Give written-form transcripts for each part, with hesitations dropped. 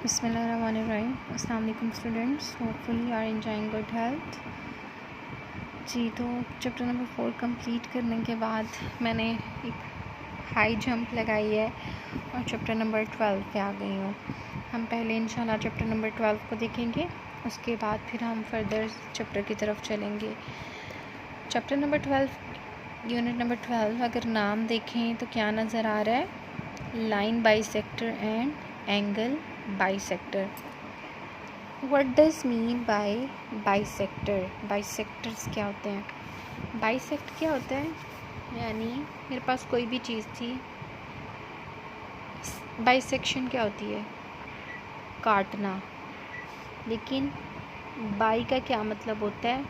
बिस्मिल्लाहिर्रहमानिर्रहीम। अस्सलाम वालेकुम students, hopefully are enjoying good health. जी, तो चैप्टर नंबर 4 कंप्लीट करने के बाद मैंने एक हाई जंप लगाई है और चैप्टर नंबर 12 पे आ गई हूँ। हम पहले इंशाल्लाह चैप्टर नंबर 12 को देखेंगे, उसके बाद फिर हम फर्दर चैप्टर की तरफ चलेंगे। चैप्टर नंबर 12, यूनिट नंबर 12, अगर नाम देखें तो क्या नज़र आ रहा है? Line bisector and angle bisector. What does mean by bisector? Bisectors क्या होते हैं? बाइसेक्ट क्या होता है? यानी मेरे पास कोई भी चीज़ थी। बाइसेक्शन क्या होती है? काटना। लेकिन बाई का क्या मतलब होता है?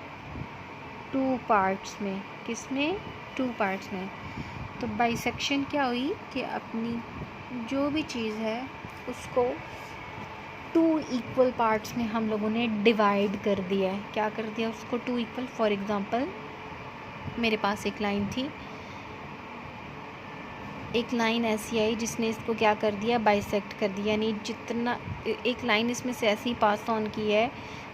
टू पार्ट्स में। किस में? टू पार्ट्स में। तो बाइसेक्शन क्या हुई कि अपनी जो भी चीज़ है उसको टू इक्वल पार्ट्स में हम लोगों ने डिवाइड कर दिया है। क्या कर दिया उसको? Two equal. फॉर एग्ज़ाम्पल, मेरे पास एक लाइन थी, एक लाइन ऐसी आई जिसने इसको क्या कर दिया? बाइसेक्ट कर दिया। यानी जितना एक लाइन इसमें से ऐसी पास ऑन की है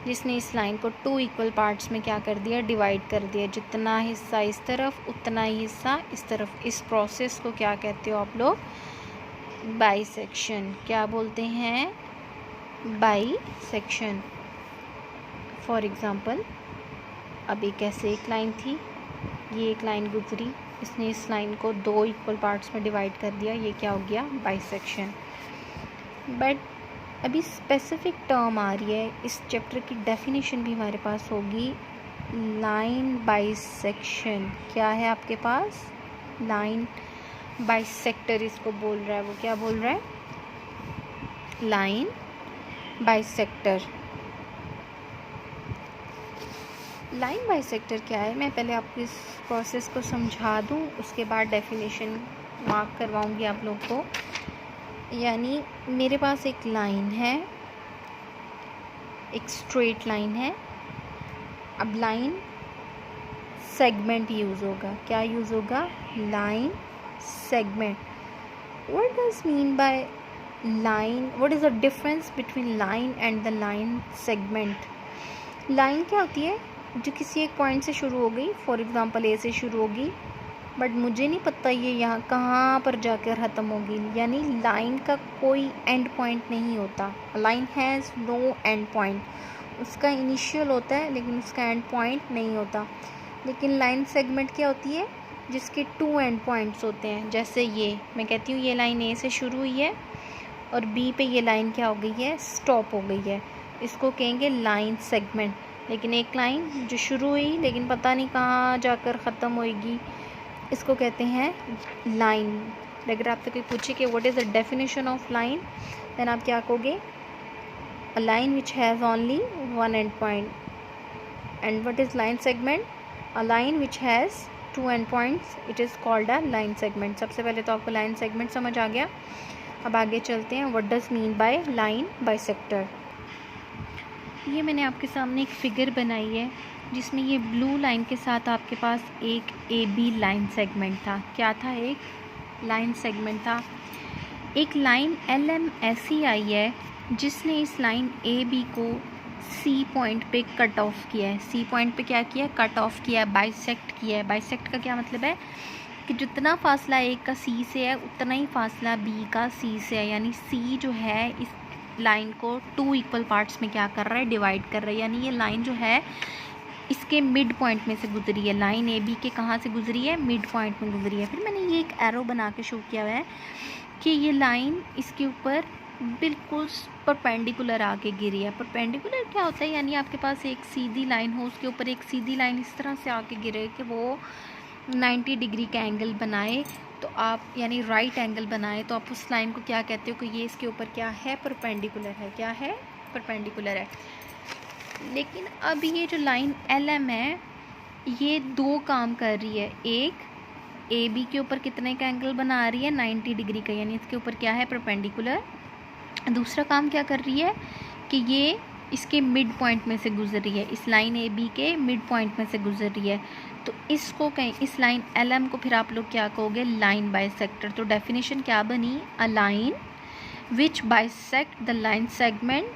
जिसने इस लाइन को टू इक्वल पार्ट्स में क्या कर दिया? डिवाइड कर दिया। जितना हिस्सा इस तरफ उतना ही हिस्सा इस तरफ। इस प्रोसेस को क्या कहते हो आप लोग? बाइसेक्शन। क्या बोलते हैं? बाइसेक्शन। फॉर एग्ज़ाम्पल, अब एक ऐसे एक लाइन थी, ये एक लाइन गुजरी, इसने इस लाइन को दो इक्वल पार्ट्स में डिवाइड कर दिया। ये क्या हो गया? बाइसेक्शन। बट अभी स्पेसिफिक टर्म आ रही है, इस चैप्टर की डेफिनेशन भी हमारे पास होगी। लाइन बाइसेक्शन क्या है आपके पास? लाइन बाइसेक्टर इसको बोल रहा है। वो क्या बोल रहा है? Line bisector. लाइन बाइसेक्टर क्या है? मैं पहले आपको इस प्रोसेस को समझा दूं, उसके बाद डेफिनेशन मार्क करवाऊंगी आप लोग को। यानी मेरे पास एक लाइन है, एक स्ट्रेट लाइन है। अब लाइन सेगमेंट यूज़ होगा। क्या यूज़ होगा? Line segment. What does mean by line? What is the difference between line and the line segment? Line क्या होती है? जो किसी एक पॉइंट से शुरू हो गई, फॉर एग्ज़ाम्पल ए से शुरू होगी, बट मुझे नहीं पता ये यहाँ कहाँ पर जाकर ख़त्म होगी। यानी लाइन का कोई एंड पॉइंट नहीं होता। Line has no end point. उसका इनिशियल होता है लेकिन उसका एंड पॉइंट नहीं होता। लेकिन लाइन सेगमेंट क्या होती है? जिसके टू एंड पॉइंट्स होते हैं। जैसे ये मैं कहती हूँ, ये लाइन ए से शुरू हुई है और बी पे ये लाइन क्या हो गई है? स्टॉप हो गई है। इसको कहेंगे लाइन सेगमेंट। लेकिन एक लाइन जो शुरू हुई लेकिन पता नहीं कहाँ जाकर ख़त्म होएगी, इसको कहते हैं लाइन। अगर आपसे कोई पूछे कि what is the definition of line, then आप क्या कहोगे? A line which has only one end point. And what is line segment? A line which has two end points, it is called a line segment. सबसे पहले तो आपको line segment समझ आ गया। अब आगे चलते हैं, what does mean by line bisector. ये मैंने आपके सामने एक फ़िगर बनाई है जिसमें ये ब्लू लाइन के साथ आपके पास एक ए बी लाइन सेगमेंट था। क्या था? एक लाइन सेगमेंट था। एक लाइन एल एम ऐसी आई है जिसने इस लाइन ए बी को सी पॉइंट पे कट ऑफ किया है। सी पॉइंट पे क्या किया है? कट ऑफ किया है, बाइसेक्ट किया है। बाइसेक्ट का क्या मतलब है? कि जितना फासला ए का सी से है उतना ही फासला बी का सी से है। यानी सी जो है इस लाइन को टू इक्वल पार्ट्स में क्या कर रहा है? डिवाइड कर रहा है। यानी ये लाइन जो है इसके मिड पॉइंट में से गुजरी है। लाइन ए बी के कहाँ से गुजरी है? मिड पॉइंट में गुजरी है। फिर मैंने ये एक एरो बना के शो किया हुआ है कि ये लाइन इसके ऊपर बिल्कुल परपेंडिकुलर आके गिरी है। परपेंडिकुलर क्या होता है? यानी आपके पास एक सीधी लाइन हो, उसके ऊपर एक सीधी लाइन इस तरह से आके गिरे कि वो 90 डिग्री का एंगल बनाए, तो आप यानी राइट एंगल बनाए, तो आप उस लाइन को क्या कहते हो? कि ये इसके ऊपर क्या है? परपेंडिकुलर है। क्या है? परपेंडिकुलर है। लेकिन अब ये जो लाइन एल एम है ये दो काम कर रही है। एक ए बी के ऊपर कितने का एंगल बना रही है? 90 डिग्री का, यानी इसके ऊपर क्या है? परपेंडिकुलर। दूसरा काम क्या कर रही है कि ये इसके मिड पॉइंट में से गुजर रही है। इस लाइन ए बी के मिड पॉइंट में से गुजर रही है। तो इसको कहीं इस लाइन एल एम को फिर आप लोग क्या कहोगे? Line bisector. तो डेफिनेशन क्या बनी? अ line which bisect the line segment,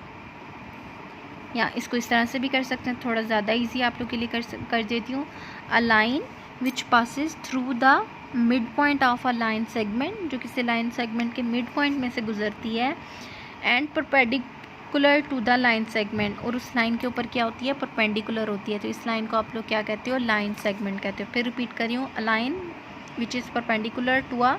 या इसको इस तरह से भी कर सकते हैं, थोड़ा ज़्यादा इजी आप लोग के लिए कर देती हूँ। A line which passes through the mid point of a line segment, जो किसी लाइन सेगमेंट के मिड पॉइंट में से गुजरती है, and perpendicular to the line segment, और उस लाइन के ऊपर क्या होती है, परपेंडिकुलर होती है। तो इस लाइन को आप लोग क्या कहते हो, लाइन सेगमेंट कहते हो। फिर रिपीट करी हूँ, a line which is perpendicular to a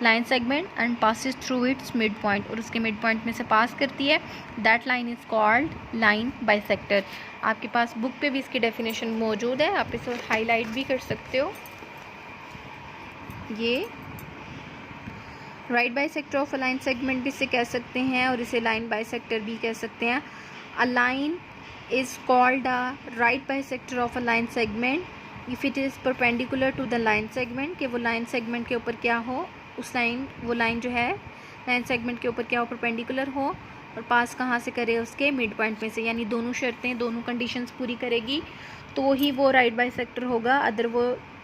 line segment and passes through its mid point, और उसके मिड पॉइंट में से पास करती है, that line is called line bisector. आपके पास बुक पे भी इसकी डेफिनेशन मौजूद है, आप इसे हाईलाइट भी कर सकते हो। ये right bisector of a line segment भी इसे कह सकते हैं, और इसे लाइन बाइसेक्टर भी कह सकते हैं। A line is called a right bisector of a line segment if it is perpendicular to the line segment, कि वो लाइन सेगमेंट के ऊपर क्या हो, उस वो लाइन जो है लाइन सेगमेंट के ऊपर क्या हो, परपेंडिकुलर हो, और पास कहाँ से करे, उसके मिड पॉइंट में से, यानी दोनों शर्तें, दोनों कंडीशंस पूरी करेगी तो ही वो राइट बाइसेक्टर होगा,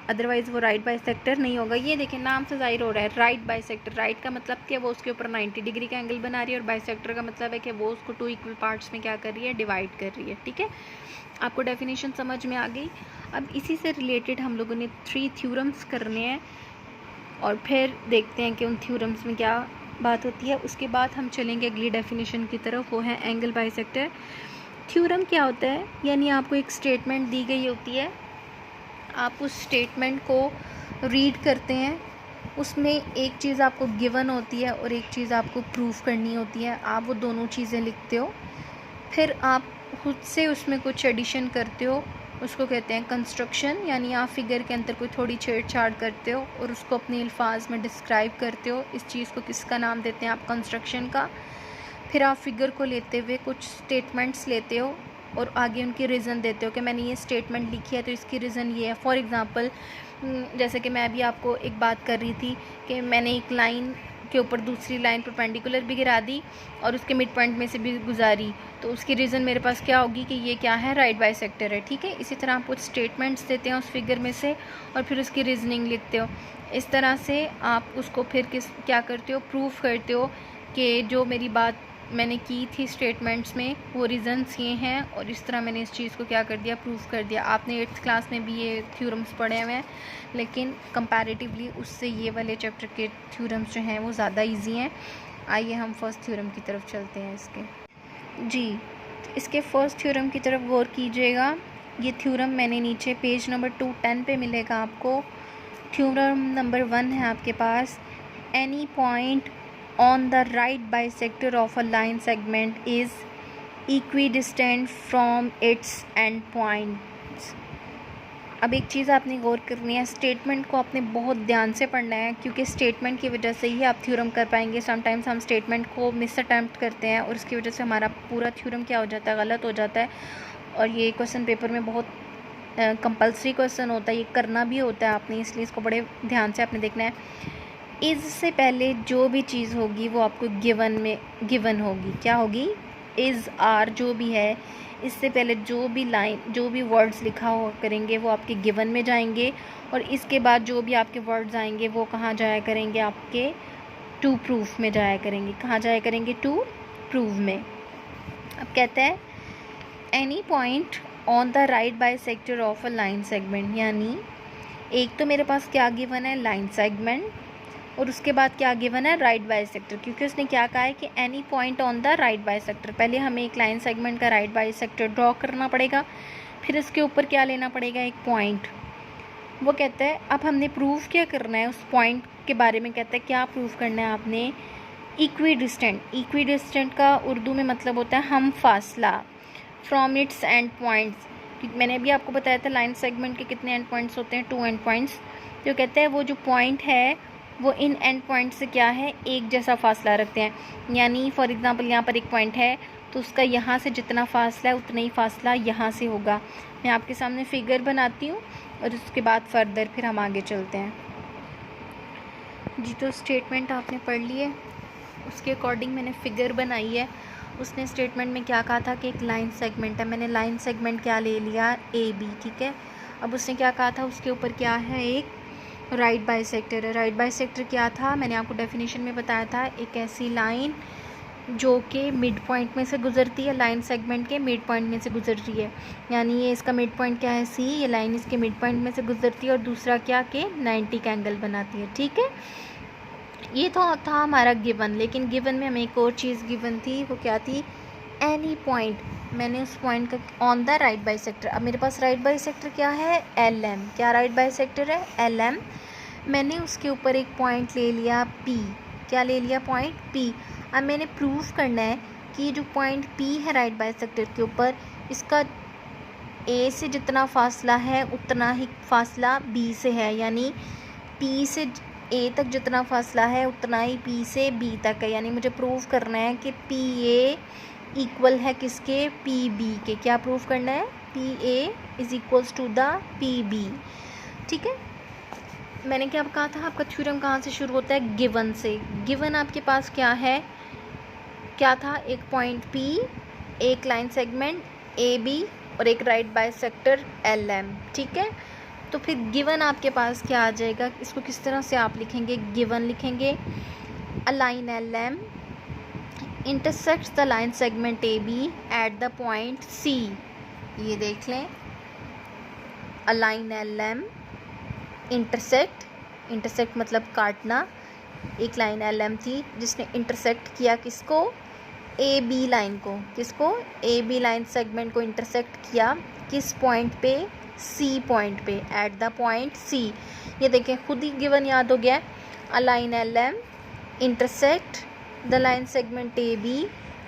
अदरवाइज़ वो राइट बाइसेक्टर नहीं होगा। ये देखें, नाम से ज़ाहिर हो रहा है राइट बाइसेक्टर। राइट का मतलब कि वो उसके ऊपर 90 डिग्री का एंगल बना रही है, और बाइसेक्टर का मतलब है कि वो उसको 2 इक्वल पार्ट्स में क्या कर रही है, डिवाइड कर रही है। ठीक है, आपको डेफिनेशन समझ में आ गई। अब इसी से रिलेटेड हम लोगों ने 3 थ्योरम्स करने हैं, और फिर देखते हैं कि उन थ्योरम्स में क्या बात होती है। उसके बाद हम चलेंगे अगली डेफिनेशन की तरफ, वो है एंगल बाइसेक्टर। थ्योरम क्या होता है, यानी आपको एक स्टेटमेंट दी गई होती है, आप उस स्टेटमेंट को रीड करते हैं, उसमें एक चीज़ आपको गिवन होती है और एक चीज़ आपको प्रूफ करनी होती है। आप वो दोनों चीज़ें लिखते हो, फिर आप खुद से उसमें कुछ एडिशन करते हो, उसको कहते हैं कंस्ट्रक्शन, यानी आप फिगर के अंदर कोई थोड़ी छेड़छाड़ करते हो और उसको अपने अल्फाज में डिस्क्राइब करते हो। इस चीज़ को किसका नाम देते हैं आप, कंस्ट्रक्शन का। फिर आप फिगर को लेते हुए कुछ स्टेटमेंट्स लेते हो और आगे उनकी रीज़न देते हो कि मैंने ये स्टेटमेंट लिखी है तो इसकी रीज़न ये है। फॉर एग्ज़ाम्पल, जैसे कि मैं अभी आपको एक बात कर रही थी कि मैंने एक लाइन के ऊपर दूसरी लाइन परपेंडिकुलर भी गिरा दी और उसके मिड पॉइंट में से भी गुजारी, तो उसकी रीज़न मेरे पास क्या होगी कि ये क्या है, राइट बाइसेक्टर है। ठीक है, इसी तरह आप कुछ स्टेटमेंट्स देते हैं उस फिगर में से और फिर उसकी रीजनिंग लिखते हो। इस तरह से आप उसको फिर क्या करते हो, प्रूफ करते हो कि जो मेरी बात मैंने की थी स्टेटमेंट्स में वो रीज़न्स ये हैं, और इस तरह मैंने इस चीज़ को क्या कर दिया, प्रूफ कर दिया। आपने 8th क्लास में भी ये थ्योरम्स पढ़े हुए हैं, लेकिन कंपैरेटिवली उससे ये वाले चैप्टर के थ्योरम्स जो हैं वो ज़्यादा इजी हैं। आइए हम फर्स्ट थ्योरम की तरफ चलते हैं इसके। जी, इसके फर्स्ट थ्योरम की तरफ गौर कीजिएगा। ये थ्योरम मैंने नीचे पेज नंबर 210 पे मिलेगा आपको। थ्योरम नंबर 1 है आपके पास, any point on the right bisector of a line segment is equidistant from its end points। अब एक चीज़ आपने गौर करनी है, स्टेटमेंट को आपने बहुत ध्यान से पढ़ना है, क्योंकि स्टेटमेंट की वजह से ही आप थ्योरम कर पाएंगे। समटाइम्स हम स्टेटमेंट को मिस अटैम्प्ट करते हैं और उसकी वजह से हमारा पूरा थ्योरम क्या हो जाता है, गलत हो जाता है। और ये क्वेश्चन पेपर में बहुत कंपल्सरी क्वेश्चन होता है, ये करना भी होता है आपने, इसलिए इसको बड़े ध्यान से आपने देखना है। इज़ से पहले जो भी चीज़ होगी वो आपको गिवन होगी। क्या होगी, इज़ आर जो भी है, इससे पहले जो भी वर्ड्स लिखा हुआ करेंगे वो आपके गिवन में जाएंगे, और इसके बाद जो भी आपके वर्ड्स आएंगे वो कहाँ जाया करेंगे, आपके टू प्रूफ में जाया करेंगे। कहाँ जाया करेंगे, टू प्रूफ में। अब कहते हैं any point on the right bisector of a line segment, यानी एक तो मेरे पास क्या गिवन है, लाइन सेगमेंट, और उसके बाद क्या गिवन है, राइट बाइसेक्टर। क्योंकि उसने क्या कहा है कि any point on the right bisector, पहले हमें एक लाइन सेगमेंट का राइट बाइसेक्टर ड्रॉ करना पड़ेगा, फिर इसके ऊपर क्या लेना पड़ेगा, एक पॉइंट। वो कहता है अब हमने प्रूफ क्या करना है उस पॉइंट के बारे में। कहता है क्या प्रूफ करना है आपने, इक्विडिस्टेंट। इक्विडिस्टेंट का उर्दू में मतलब होता है हम फासला, फ्रॉम इट्स एंड पॉइंट्स। मैंने भी आपको बताया था लाइन सेगमेंट के कितने एंड पॉइंट्स होते हैं, 2 एंड पॉइंट्स। तो कहते हैं वो जो पॉइंट है वो इन एंड पॉइंट से क्या है, एक जैसा फासला रखते हैं। यानी फॉर एग्ज़ाम्पल यहाँ पर एक पॉइंट है तो उसका यहाँ से जितना फासला है उतना ही फासला यहाँ से होगा। मैं आपके सामने फिगर बनाती हूँ और उसके बाद फर्दर फिर हम आगे चलते हैं। जी, तो स्टेटमेंट आपने पढ़ ली है, उसके अकॉर्डिंग मैंने फ़िगर बनाई है। उसने स्टेटमेंट में क्या कहा था कि एक लाइन सेगमेंट है, मैंने लाइन सेगमेंट क्या ले लिया, ए बी। ठीक है, अब उसने क्या कहा था, उसके ऊपर क्या है, एक राइट बाइसेक्टर है। राइट बाइसेक्टर क्या था, मैंने आपको डेफिनेशन में बताया था, एक ऐसी लाइन जो कि मिड पॉइंट में से गुजरती है, लाइन सेगमेंट के मिड पॉइंट में से गुजर रही है। यानी ये इसका मिड पॉइंट क्या है, सी, ये लाइन इसके मिड पॉइंट में से गुजरती है और दूसरा क्या कि 90 का एंगल बनाती है। ठीक है, ये तो था हमारा गिवन। लेकिन गिवन में हमें एक और चीज़ गिवन थी, वो क्या थी, एनी पॉइंट। मैंने उस पॉइंट का ऑन द राइट बाइसेक्टर, अब मेरे पास राइट बाइसेक्टर क्या है, एल एम। क्या राइट बाइसेक्टर है, एल एम। मैंने उसके ऊपर एक पॉइंट ले लिया पी। क्या ले लिया, पॉइंट पी। अब मैंने प्रूव करना है कि जो पॉइंट पी है राइट बाइसेक्टर के ऊपर, इसका ए से जितना फासला है उतना ही फासला बी से है। यानी पी से ए तक जितना फासला है उतना ही पी से बी तक है। यानी मुझे प्रूव करना है कि पी ए इक्वल है किसके, पी बी के। क्या प्रूव करना है, P A is equals to the P B. ठीक है, मैंने क्या कहा था, आपका थ्योरम कहाँ से शुरू होता है, गिवन से। गिवन आपके पास क्या है, क्या था, एक पॉइंट पी, एक लाइन सेगमेंट ए बी और एक राइट बाइसेक्टर एल एम। ठीक है, तो फिर गिवन आपके पास क्या आ जाएगा, इसको किस तरह से आप लिखेंगे, गिवन लिखेंगे, a line L M intersects the line segment A B at the point C. ये देख लें, a line L M intersect मतलब काटना। एक लाइन एल एम थी जिसने इंटरसेक्ट किया किसको, ए बी लाइन को। किसको, ए बी लाइन सेगमेंट को इंटरसेक्ट किया किस पॉइंट पे, सी पॉइंट पे, एट द पॉइंट सी। ये देखें, खुद ही गिवन याद हो गया, a line L M intersect the line segment A B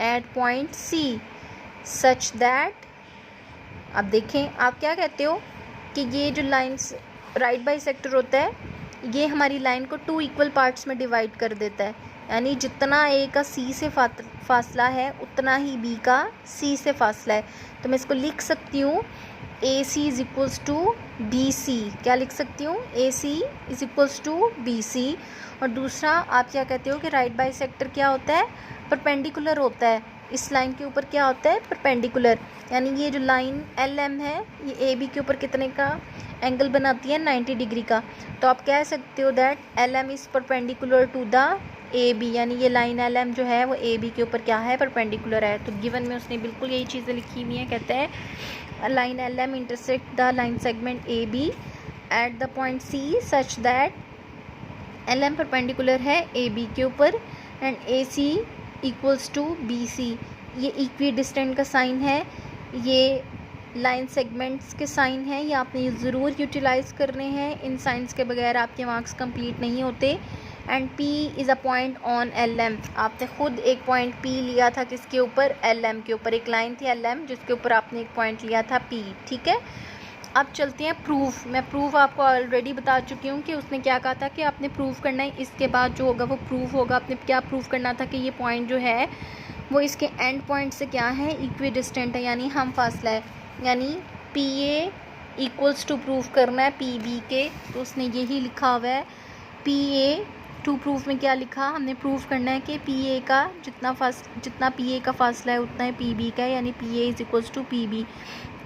at point C such that. अब देखें, आप क्या कहते हो कि ये जो लाइन्स राइट बाइसेक्टर होता है, ये हमारी लाइन को 2 इक्वल पार्ट्स में डिवाइड कर देता है। यानी जितना ए का सी से फासला है उतना ही बी का सी से फासला है। तो मैं इसको लिख सकती हूँ, A C is equals to B C. क्या लिख सकती हूँ, A C is equals to B C. और दूसरा आप क्या कहते हो कि राइट बाइसेक्टर क्या होता है, परपेंडिकुलर होता है। इस लाइन के ऊपर क्या होता है, परपेंडिकुलर। यानी ये जो लाइन एल एम है, ये ए बी के ऊपर कितने का एंगल बनाती है, 90 डिग्री का। तो आप कह सकते हो that L M is perpendicular to the A B. यानी ये लाइन एल एम जो है वो ए बी के ऊपर क्या है, परपेंडिकुलर है। तो गिवन में उसने बिल्कुल यही चीज़ें लिखी हुई हैं। कहते हैं line L M intersect the line segment A B at the point C such that L M perpendicular है ए बी के ऊपर and A C equals to B C. ये इक्वी डिस्टेंट का साइन है, ये लाइन सेगमेंट्स के sign हैं, ये आपने ज़रूर यूटिलाइज़ करने हैं। इन साइंस के बगैर आपके मार्क्स कंप्लीट नहीं होते। And P is a point on L M. आपने खुद एक पॉइंट P लिया था किसके ऊपर, एल एम के ऊपर। एक लाइन थी एल एम जिसके ऊपर आपने एक पॉइंट लिया था P। ठीक है, अब चलते हैं प्रूफ। मैं प्रूफ आपको ऑलरेडी बता चुकी हूँ कि उसने क्या कहा था कि आपने प्रूफ करना है। इसके बाद जो होगा वो प्रूफ होगा। आपने क्या प्रूफ करना था कि ये पॉइंट जो है वो इसके एंड पॉइंट से क्या है, इक्वी डिस्टेंट है, यानी हम फासला है। यानी P A equals to proof करना है पी बी के, तो उसने यही लिखा हुआ है। पी ए टू प्रूफ में क्या लिखा, हमने प्रूफ करना है कि पी ए का जितना पी ए का फासला है उतना ही पी बी का है, यानी P A is equals to P B.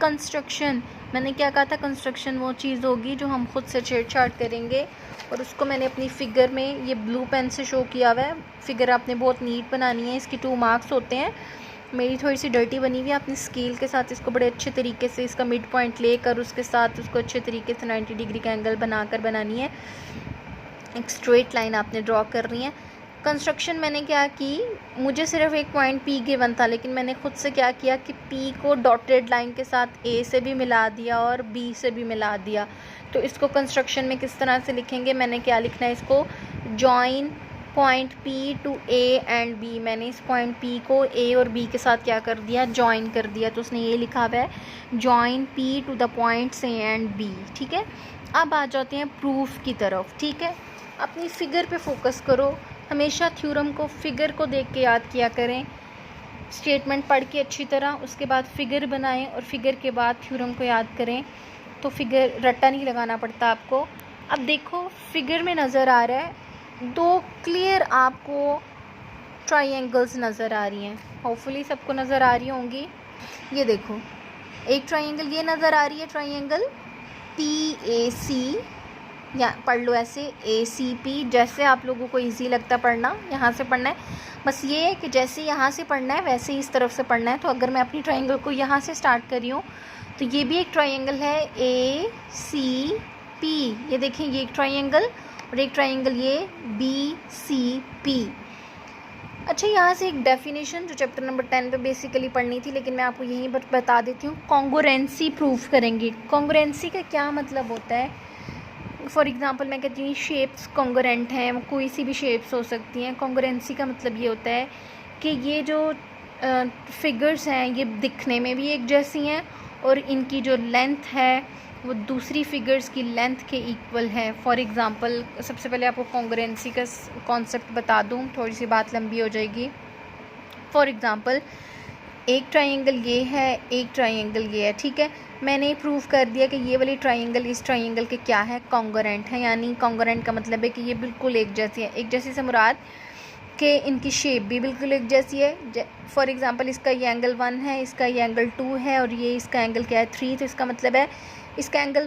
Construction, मैंने क्या कहा था, कंस्ट्रक्शन वो चीज़ होगी जो हम खुद से छेड़छाड़ करेंगे, और उसको मैंने अपनी फ़िगर में ये ब्लू पेन से शो किया हुआ है। फ़िगर आपने बहुत नीट बनानी है, इसकी 2 मार्क्स होते हैं। मेरी थोड़ी सी डर्टी बनी हुई है, अपनी स्केल के साथ इसको बड़े अच्छे तरीके से इसका मिड पॉइंट लेकर उसके साथ उसको अच्छे तरीके से 90 डिग्री का एंगल बनाकर बनानी है। एक स्ट्रेट लाइन आपने ड्रॉ करनी है। कंस्ट्रक्शन मैंने क्या की, मुझे सिर्फ एक पॉइंट P गिवन था, लेकिन मैंने खुद से क्या किया कि P को डॉटेड लाइन के साथ A से भी मिला दिया और B से भी मिला दिया। तो इसको कंस्ट्रक्शन में किस तरह से लिखेंगे, मैंने क्या लिखना है, इसको join point P to A and B। मैंने इस पॉइंट P को A और B के साथ क्या कर दिया, जॉइन कर दिया। तो उसने ये लिखा हुआ है join P to the points A and B। ठीक है, अब आ जाते हैं प्रूफ की तरफ। ठीक है, अपनी फ़िगर पे फोकस करो। हमेशा थ्योरम को फ़िगर को देख के याद किया करें। स्टेटमेंट पढ़ के अच्छी तरह, उसके बाद फ़िगर बनाएं और फ़िगर के बाद थ्योरम को याद करें, तो फ़िगर रट्टा नहीं लगाना पड़ता आपको। अब देखो, फ़िगर में नज़र आ रहा है 2 क्लियर आपको ट्राइंगल्स नज़र आ रही हैं। होपफुली सबको नज़र आ रही होंगी। ये देखो, एक ट्राइंगल ये नज़र आ रही है, ट्राइंगल PAC या पढ़ लो ऐसे ACP, जैसे आप लोगों को इजी लगता पढ़ना, यहाँ से पढ़ना है। बस ये है कि जैसे यहाँ से पढ़ना है वैसे ही इस तरफ से पढ़ना है। तो अगर मैं अपनी ट्राइंगल को यहाँ से स्टार्ट कर रही हूँ तो ये भी एक ट्राइंगल है ACP, ये देखें ये एक ट्राइंगल, और एक ट्राइंगल ये BCP। अच्छा, यहाँ से एक डेफिनेशन जो चैप्टर नंबर 10 पे बेसिकली पढ़नी थी, लेकिन मैं आपको यहीं पर बता देती हूँ। कॉन्ग्रुएंसी प्रूफ करेंगे। कॉन्ग्रुएंसी का क्या मतलब होता है? फॉर एग्जांपल मैं कहती हूँ शेप्स कॉन्ग्रुएंट हैं, कोई सी भी शेप्स हो सकती हैं। कॉन्ग्रुएंसी का मतलब ये होता है कि ये जो फिगर्स हैं ये दिखने में भी एक जैसी हैं और इनकी जो लेंथ है वो दूसरी फिगर्स की लेंथ के इक्वल है। फॉर एग्ज़ाम्पल सबसे पहले आपको कॉन्ग्रुएंसी का कॉन्सेप्ट बता दूँ, थोड़ी सी बात लंबी हो जाएगी। फॉर एग्ज़ाम्पल एक ट्राइंगल ये है, एक ट्राइंगल ये है, ठीक है। मैंने प्रूव कर दिया कि ये वाली ट्राइंगल इस ट्राइंगल के क्या है, कॉन्ग्रुएंट है। यानी कॉन्ग्रुएंट का मतलब है कि ये बिल्कुल एक जैसी है। एक जैसी से मुराद कि इनकी शेप भी बिल्कुल एक जैसी है। फॉर एग्ज़ाम्पल इसका ये एंगल 1 है, इसका ये एंगल 2 है और ये इसका एंगल क्या है 3। तो इसका मतलब है इसका एंगल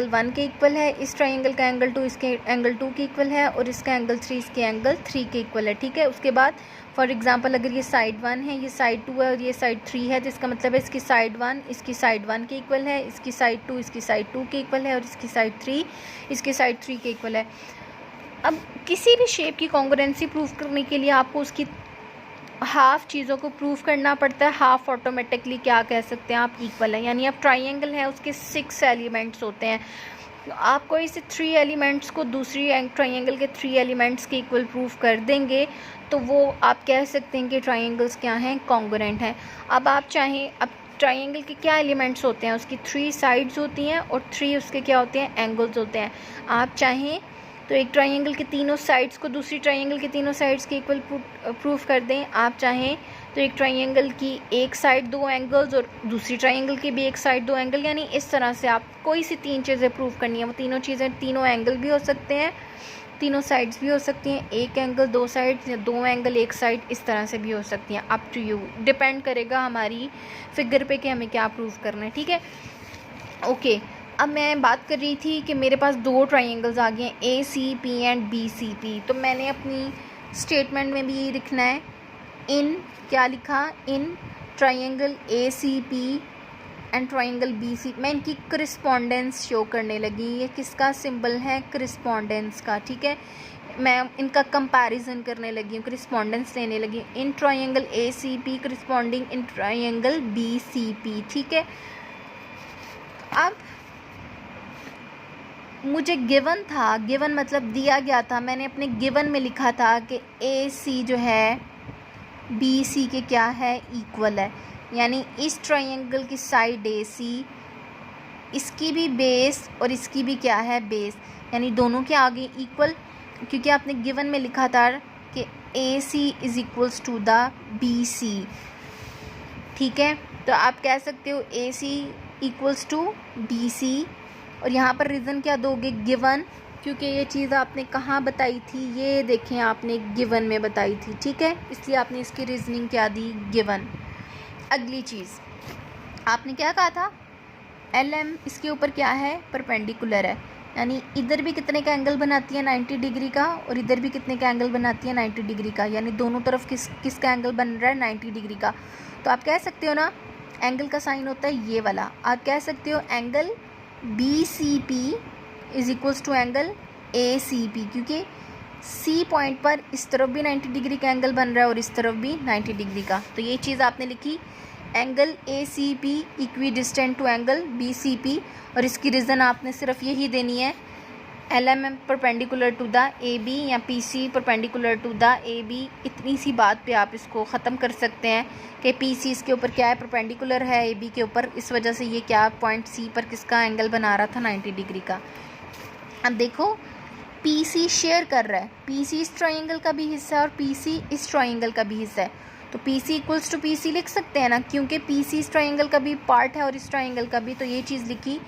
1 के इक्वल है, इस ट्राइंगल का एंगल 2 इसके एंगल 2 के इक्वल है और इसका एंगल 3 इसके एंगल 3 के इक्वल है, ठीक है। उसके बाद फॉर एग्ज़ाम्पल अगर ये साइड 1 है, ये साइड 2 है और ये साइड 3 है, तो इसका मतलब है इसकी साइड 1 इसकी साइड 1 के इक्वल है, इसकी साइड 2 इसकी साइड 2 के इक्वल है और इसकी साइड 3 इसकी साइड 3 के इक्वल है। अब किसी भी शेप की कॉन्ग्रुएंसी प्रूफ करने के लिए आपको उसकी हाफ चीज़ों को प्रूफ करना पड़ता है। हाफ ऑटोमेटिकली क्या कह सकते हैं आप, इक्वल है। यानी अब ट्राइंगल है उसके 6 एलिमेंट्स होते हैं, तो आप कोई से 3 एलिमेंट्स को दूसरी ट्राइंगल के 3 एलिमेंट्स के इक्वल प्रूफ कर देंगे तो वो आप कह सकते हैं कि ट्राइंगल्स क्या हैं, कॉन्ग्रुएंट हैं। अब आप चाहें, अब ट्राइंगल के क्या एलिमेंट्स होते हैं, उसकी 3 साइड्स होती हैं और 3 उसके क्या होते हैं, एंगल्स होते हैं। आप चाहें तो एक ट्राइंगल के तीनों साइड्स को दूसरी ट्राइंगल के तीनों साइड्स के इक्वल प्रूफ कर दें। आप चाहें तो एक ट्राइंगल की एक साइड 2 एंगल्स और दूसरी ट्राइंगल की भी एक साइड 2 एंगल, यानी इस तरह से आप कोई सी 3 चीज़ें प्रूफ करनी है। वो तीनों चीज़ें, तीनों एंगल भी हो सकते हैं, तीनों साइड्स भी हो सकती हैं, एक एंगल 2 साइड्स या 2 एंगल 1 साइड, इस तरह से भी हो सकती हैं। अप टू यू, डिपेंड करेगा हमारी फिगर पे कि हमें क्या प्रूफ करना है, ठीक है। ओके, अब मैं बात कर रही थी कि मेरे पास 2 ट्राइंगल्स आ गए हैं ACP एंड BCP। तो मैंने अपनी स्टेटमेंट में भी ये लिखना है, इन क्या लिखा, in triangle ACP and triangle BC। मैं इनकी करिस्पॉन्डेंस शो करने लगी। ये किसका सिंबल है, करिस्पॉन्डेंस का, ठीक है। मैं इनका कंपैरिजन करने लगी हूँ, करिस्पॉन्डेंस लेने लगी। In triangle ACP corresponding in triangle BCP, ठीक है। अब मुझे गिवन था, गिवन मतलब दिया गया था, मैंने अपने गिवन में लिखा था कि AC जो है BC के क्या है, इक्वल है। यानी इस ट्राइंगल की साइड AC, इसकी भी बेस और इसकी भी क्या है, बेस, यानी दोनों के आगे इक्वल, क्योंकि आपने गिवन में लिखा था कि AC is equals to the BC, ठीक है। तो आप कह सकते हो AC इक्वल्स टू BC। और यहाँ पर रीज़न क्या दोगे, गिवन, क्योंकि ये चीज़ आपने कहाँ बताई थी, ये देखें आपने गिवन में बताई थी, ठीक है, इसलिए आपने इसकी रीजनिंग क्या दी, गिवन। अगली चीज़ आपने क्या कहा था, LM इसके ऊपर क्या है, परपेंडिकुलर है। यानी इधर भी कितने का एंगल बनाती है, 90 डिग्री का, और इधर भी कितने का एंगल बनाती है, 90 डिग्री का। यानी दोनों तरफ किसका एंगल बन रहा है, 90 डिग्री का। तो आप कह सकते हो ना, एंगल का साइन होता है ये वाला। आप कह सकते हो angle BCP is equals to angle ACP, क्योंकि C पॉइंट पर इस तरफ भी 90 डिग्री का एंगल बन रहा है और इस तरफ भी 90 डिग्री का। तो ये चीज़ आपने लिखी, angle ACP equidistant to angle BCP। और इसकी रीज़न आपने सिर्फ यही देनी है, LM perpendicular to the AB या PC perpendicular to the AB। इतनी सी बात पे आप इसको ख़त्म कर सकते हैं कि PC इसके ऊपर क्या है, परपेंडिकुलर है AB के ऊपर, इस वजह से ये क्या पॉइंट C पर किसका एंगल बना रहा था, 90 डिग्री का। अब देखो PC शेयर कर रहा है, PC इस ट्राइंगल का भी हिस्सा है और PC इस ट्राइंगल का भी हिस्सा है। तो PC इक्वल्स टू PC लिख सकते हैं ना, क्योंकि PC इस ट्राइंगल का भी पार्ट है और इस ट्राइंगल का भी। तो ये चीज़ लिखी,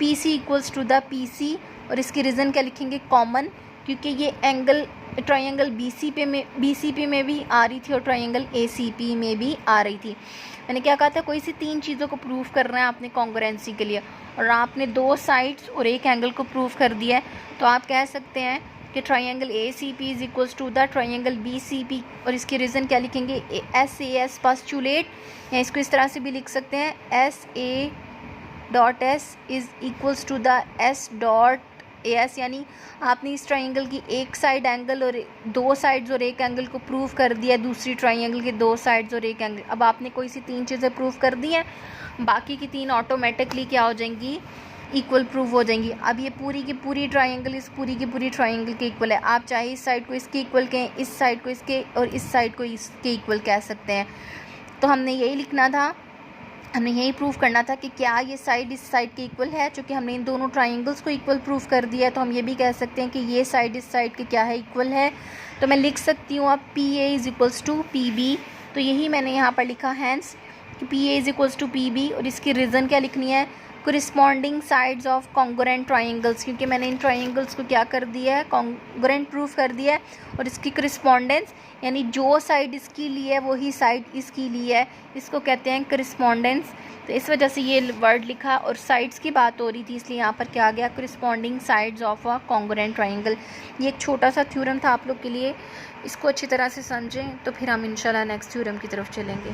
PC equals to the PC। और इसकी रीज़न क्या लिखेंगे, कॉमन, क्योंकि ये एंगल ट्रायंगल BCP में भी आ रही थी और ट्रायंगल ACP में भी आ रही थी। मैंने क्या कहा था, कोई सी 3 चीज़ों को प्रूव करना है आपने कॉन्ग्रुएंसी के लिए, और आपने 2 साइड्स और एक एंगल को प्रूव कर दिया है, तो आप कह सकते हैं कि triangle ACP is equals to the triangle BCP। और इसकी रीज़न क्या लिखेंगे, SAS पास्चुलेट, या इसको इस तरह से भी लिख सकते हैं SA.S is equals to the S.AS, यानी आपने इस ट्रायंगल की एक साइड एंगल और 2 साइड्स और एक एंगल को प्रूव कर दिया, दूसरी ट्रायंगल के 2 साइड्स और एक एंगल। अब आपने कोई सी 3 चीज़ें प्रूव कर दी हैं, बाकी की 3 ऑटोमेटिकली क्या हो जाएंगी, इक्वल प्रूव हो जाएंगी। अब ये पूरी की पूरी ट्रायंगल इस पूरी की पूरी ट्रायंगल के इक्वल है। आप चाहे इस साइड को इसके इक्वल कहें, इस साइड को इसके, और इस साइड को इसके इक्वल कह सकते हैं। तो हमने यही लिखना था, हमने यही प्रूव करना था कि क्या ये साइड इस साइड के इक्वल है। चूँकि हमने इन दोनों ट्रायंगल्स को इक्वल प्रूव कर दिया है, तो हम ये भी कह सकते हैं कि ये साइड इस साइड के क्या है, इक्वल है। तो मैं लिख सकती हूँ अब PA is equals to PB। तो यही मैंने यहाँ पर लिखा हैंस कि PA is equals to PB। और इसकी रीज़न क्या लिखनी है, corresponding sides of congruent triangles, क्योंकि मैंने इन ट्रायंगल्स को क्या कर दिया है, कॉन्ग्रुएंट प्रूफ कर दिया है। और इसकी कोरिस्पॉन्डेंस, यानी जो साइड इसकी ली है वही साइड इसकी ली है, इसको कहते हैं कोरिस्पॉन्डेंस। तो इस वजह से ये वर्ड लिखा, और साइड्स की बात हो रही थी इसलिए यहाँ पर क्या आ गया, corresponding sides of a congruent triangle. ये एक छोटा सा थ्योरम था आप लोग के लिए, इसको अच्छी तरह से समझें तो फिर हम इंशाल्लाह नेक्स्ट थ्योरम की तरफ चलेंगे।